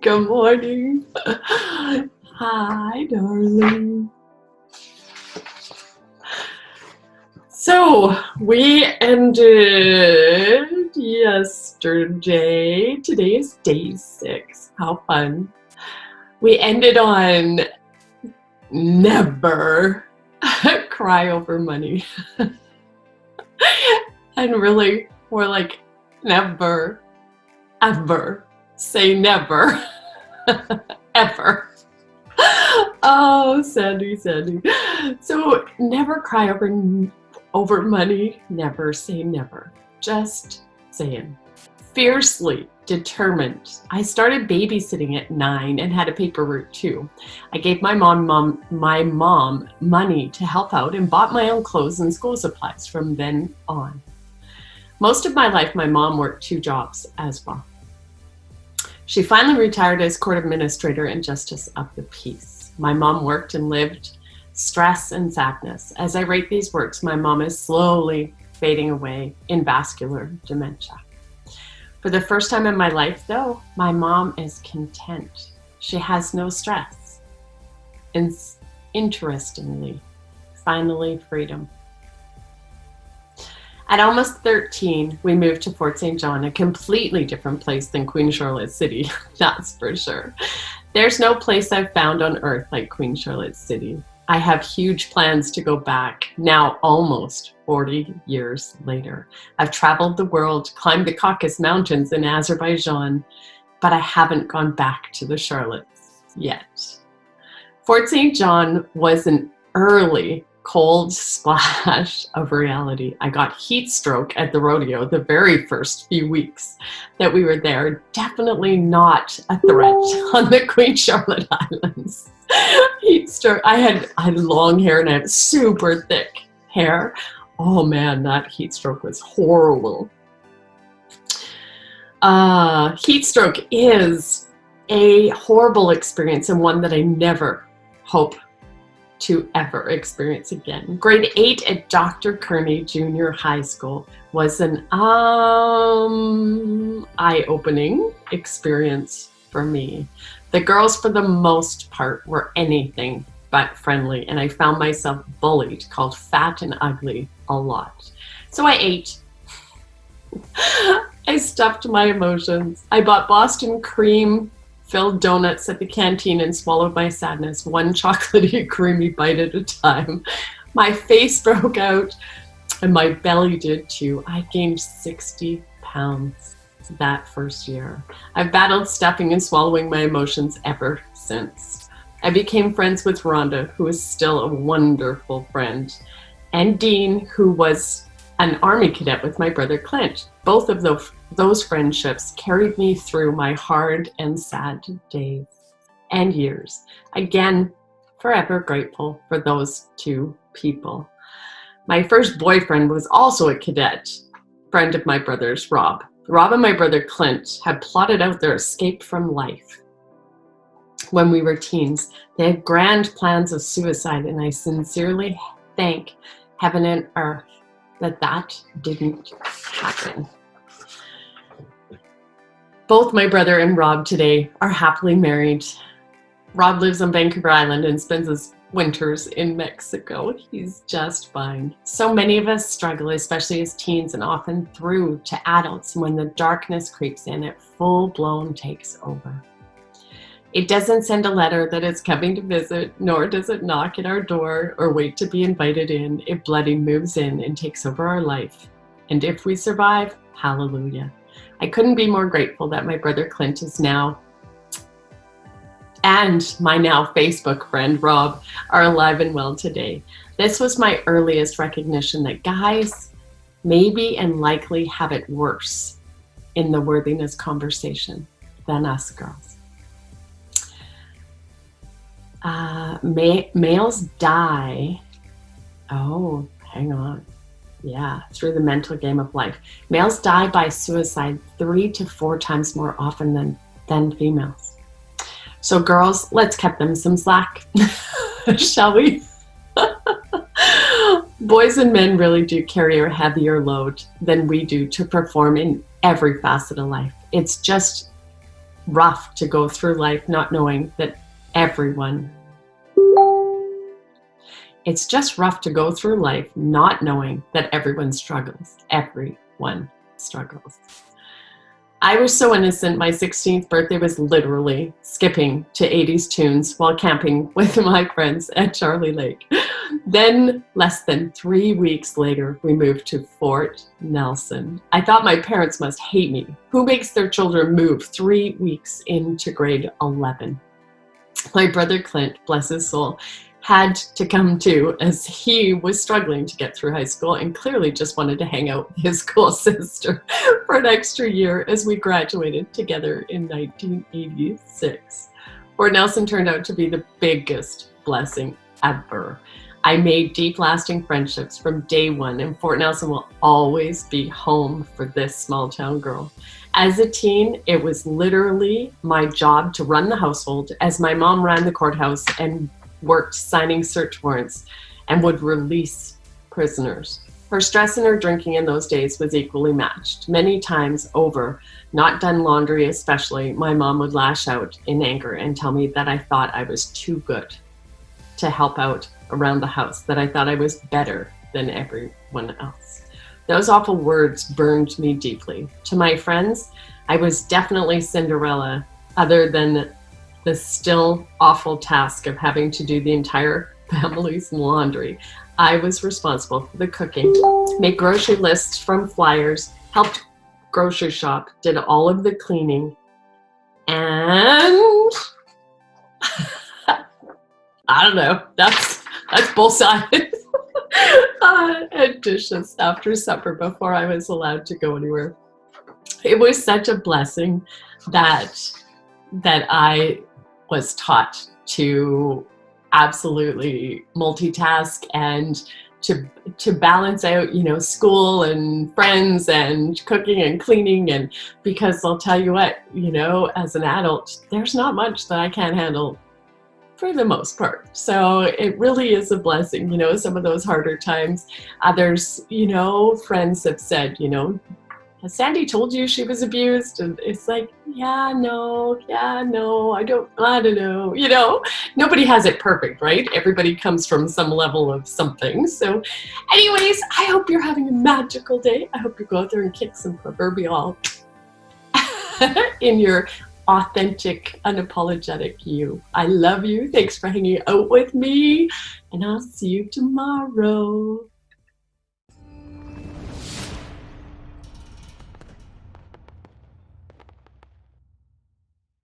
Good morning. Hi, darling. So we ended yesterday. Today is day 6. How fun. We ended on never cry over money. And really, we're like, never, ever say never, ever. Oh, Sandy. So never cry over money. Never say never. Just saying. Fiercely determined. I started babysitting at 9 and had a paper route too. I gave my mom money to help out and bought my own clothes and school supplies from then on. Most of my life, my mom worked 2 jobs as well. She finally retired as court administrator and justice of the peace. My mom worked and lived stress and sadness. As I write these works, my mom is slowly fading away in vascular dementia. For the first time in my life, though, my mom is content. She has no stress. And interestingly, finally, freedom. At almost 13, we moved to Fort St. John, a completely different place than Queen Charlotte City, that's for sure. There's no place I've found on earth like Queen Charlotte City. I have huge plans to go back, now almost 40 years later. I've traveled the world, climbed the Caucasus Mountains in Azerbaijan, but I haven't gone back to the Charlottes yet. Fort St. John was an early cold splash of reality. I got heat stroke at the rodeo the very first few weeks that we were there. Definitely not a threat on the Queen Charlotte Islands. Heat stroke. I had long hair and I had super thick hair. Oh man, that heat stroke was horrible. Heat stroke is a horrible experience and one that I never hope to ever experience again. Grade 8 at Dr. Kearney Junior High School was an eye-opening experience for me. The girls, for the most part, were anything but friendly, and I found myself bullied, called fat and ugly a lot. So I ate. I stuffed my emotions. I bought Boston cream filled donuts at the canteen and swallowed my sadness, one chocolatey creamy bite at a time. My face broke out and my belly did too. I gained 60 pounds that first year. I've battled stuffing and swallowing my emotions ever since. I became friends with Rhonda, who is still a wonderful friend, and Dean, who was an Army cadet with my brother Clint. Both of those friendships carried me through my hard and sad days and years. Again, forever grateful for those 2 people. My first boyfriend was also a cadet, friend of my brother's, Rob. Rob and my brother Clint had plotted out their escape from life. When we were teens, they had grand plans of suicide, and I sincerely thank heaven and earth that didn't happen. Both my brother and Rob today are happily married. Rob lives on Vancouver Island and spends his winters in Mexico. He's just fine. So many of us struggle, especially as teens and often through to adults, when the darkness creeps in, it full-blown takes over. It doesn't send a letter that it's coming to visit, nor does it knock at our door or wait to be invited in. It bloody moves in and takes over our life. And if we survive, hallelujah. I couldn't be more grateful that my brother Clint is now, and my now Facebook friend Rob, are alive and well today. This was my earliest recognition that guys maybe and likely have it worse in the worthiness conversation than us girls. Males die, through the mental game of life. Males die by suicide 3 to 4 times more often than females. So girls, let's cut them some slack, shall we? Boys and men really do carry a heavier load than we do to perform in every facet of life. It's just rough to go through life not knowing that everyone It's just rough to go through life not knowing that everyone struggles. Everyone struggles. I was so innocent. My 16th birthday was literally skipping to 80s tunes while camping with my friends at Charlie Lake. Then, less than 3 weeks later, we moved to Fort Nelson. I thought my parents must hate me. Who makes their children move 3 weeks into grade 11? My brother Clint, bless his soul, had to come too, as he was struggling to get through high school and clearly just wanted to hang out with his cool sister for an extra year as we graduated together in 1986. Fort Nelson turned out to be the biggest blessing ever. I made deep lasting friendships from day one, and Fort Nelson will always be home for this small town girl. As a teen, it was literally my job to run the household as my mom ran the courthouse and worked signing search warrants and would release prisoners. Her stress and her drinking in those days was equally matched. Many times over, not done laundry especially, my mom would lash out in anger and tell me that I thought I was too good to help out around the house, that I thought I was better than everyone else. Those awful words burned me deeply. To my friends, I was definitely Cinderella, other than the still awful task of having to do the entire family's laundry. I was responsible for the cooking, made grocery lists from flyers, helped grocery shop, did all of the cleaning, and I don't know, that's both sides. And dishes after supper before I was allowed to go anywhere. It was such a blessing that I was taught to absolutely multitask and to balance out, school and friends and cooking and cleaning. And because I'll tell you what, as an adult, there's not much that I can't handle for the most part. So it really is a blessing, some of those harder times. Others, friends have said, has Sandy told you she was abused? And it's like, no, I don't know. Nobody has it perfect, right? Everybody comes from some level of something. So anyways, I hope you're having a magical day. I hope you go out there and kick some proverbial in your authentic, unapologetic you. I love you. Thanks for hanging out with me, and I'll see you tomorrow.